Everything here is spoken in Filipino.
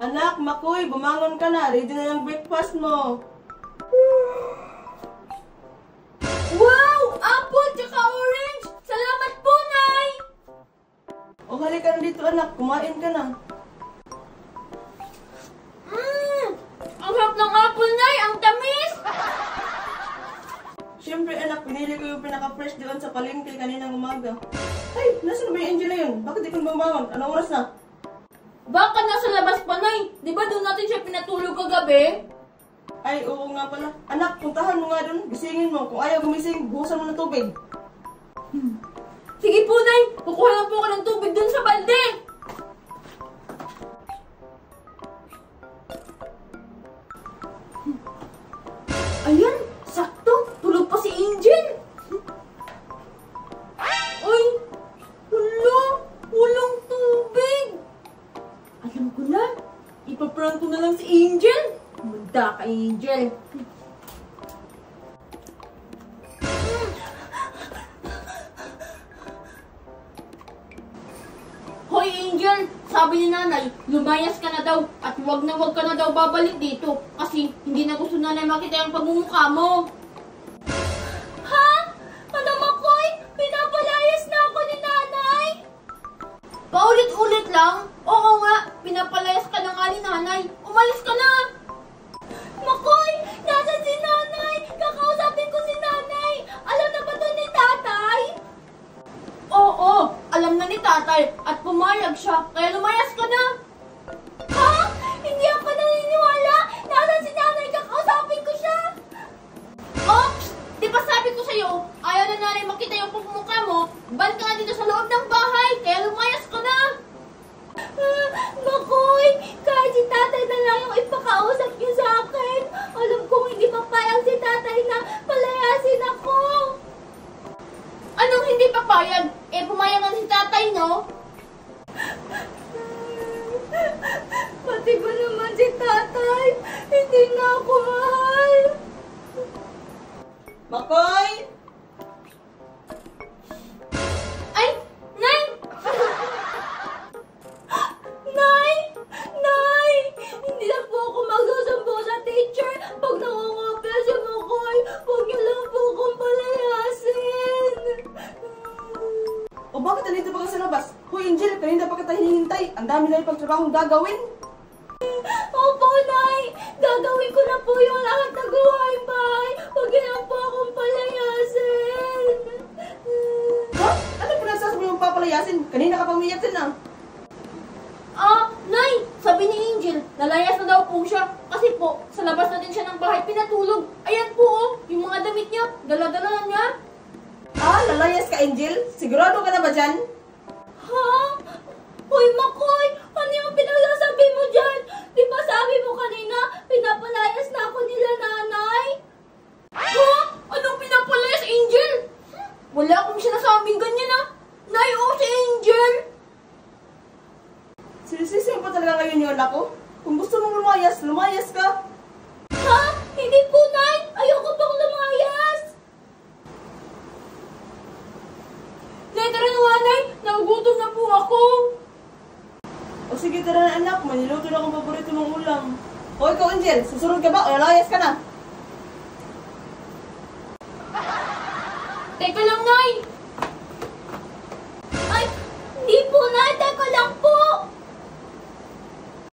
Anak, Makoy, bumangon ka na. Ready na yung breakfast mo. Wow! Apple tsaka orange! Salamat po, Nay! O halika na dito, anak. Kumain ka na. Ang sarap ng apple, Nay! Ang tamis! Siyempre, anak, pinili ko yung pinaka-fresh doon sa palengke kaninang umaga. Ay, nasaan ba yung Angel na yun? Bakit di ko bumangon? Anong oras na? Baka nasa labas pa, Nay. Di ba doon natin siya pinatulog kagabi? Ay, oo nga pala. Anak, puntahan mo nga doon. Gisingin mo. Kung ayaw gumising, buhusan mo ng tubig. Sige po, Nay. Kukuha lang po ako ng tubig doon sa balde. Ayan, sakto. Tulog pa si Angel. Ay, walang tubig. Alam ko na. Ipaprank ko na lang si Angel. Manda ka, Angel. Hoy, Angel! Sabi ni Nanay, lumayas ka na daw at wag ka na daw babalik dito kasi hindi na gusto Nanay makita yung pagmumukha mo. Ha? Ano, Makoy? Pinapalayas na ako ni Nanay? Paulit-ulit lang? Oo nga, pinapalayas ka na nga ni Nanay. Umalis ka na! Makoy! Nasaan si Nanay? Kakausapin ko si Nanay! Alam na ba to ni Tatay? Oo, alam na ni Tatay at pumayag siya, kaya lumayas ka na! Ha? Hindi ako naniniwala! Nasaan si Nanay? Kakausapin ko siya! Oh! Di ba sabi ko sa'yo, ayaw na Nanay makita yung pagmumukha mo, ban ka nga dito sa loob ng bahay, kaya lumayas ka na! Makoy, kahit si Tatay na lang yung ipakausap niyo sa akin. Alam kong hindi papayag si Tatay na palayasin ako. Anong hindi papayag? Eh, pumayag nga si Tatay, no? Pati ba naman si Tatay? Hindi na ako mahal. Makoy! Ay! Nay! Nay! Nay! Hindi na po ako magsusumbo sa teacher pag nangungopia si Makoy. Huwag niyo lang po akong palayasin. O bakit nandito pa ka sa labas? Hoy, Angel, kanina pa kita hinihintay. Ang dami na yung pagtrabahong gagawin. Opo, Nay! Gagawin ko na po yung lahat na gawain bahay. Huwag niyo lang po akong palayasin. Ha? Ano pinagsasabi mong papalayasin? Kanina ka pang umiyak na. Nay! Sabi ni Angel, nalayas na daw po siya. Kasi po, sa labas na din siya ng bahay pinatulog. Ayan po, oh, yung mga damit niya, dala-dala na niya. Lalayas ka, Angel? Sigurado ka na ba dyan? Ha? Hoy, Makoy! Ano yung pinagsasabi mo dyan? Di ba sabi mo kanina, pinapalayas na ako nila Nanay? Ha? Anong pinapalayas, Angel? Wala akong sinasabing ganyan, ah. Nay, oh, si Angel! Sinisisi mo pa talaga ngayon yung anak ko? Kung gusto mong lumayas, lumayas ka. Ha? Hindi po, Nay! Ayoko pang lumayas! Nay, tara na, Nay! Nagugutom na po ako! O sige, tara na anak. Maniluto na akong paborito mong ulam. O ikaw, Angel, susunod ka ba o lalayas ka na? Teka lang, Nay! Ay! Hindi po, Nay! Teka lang po!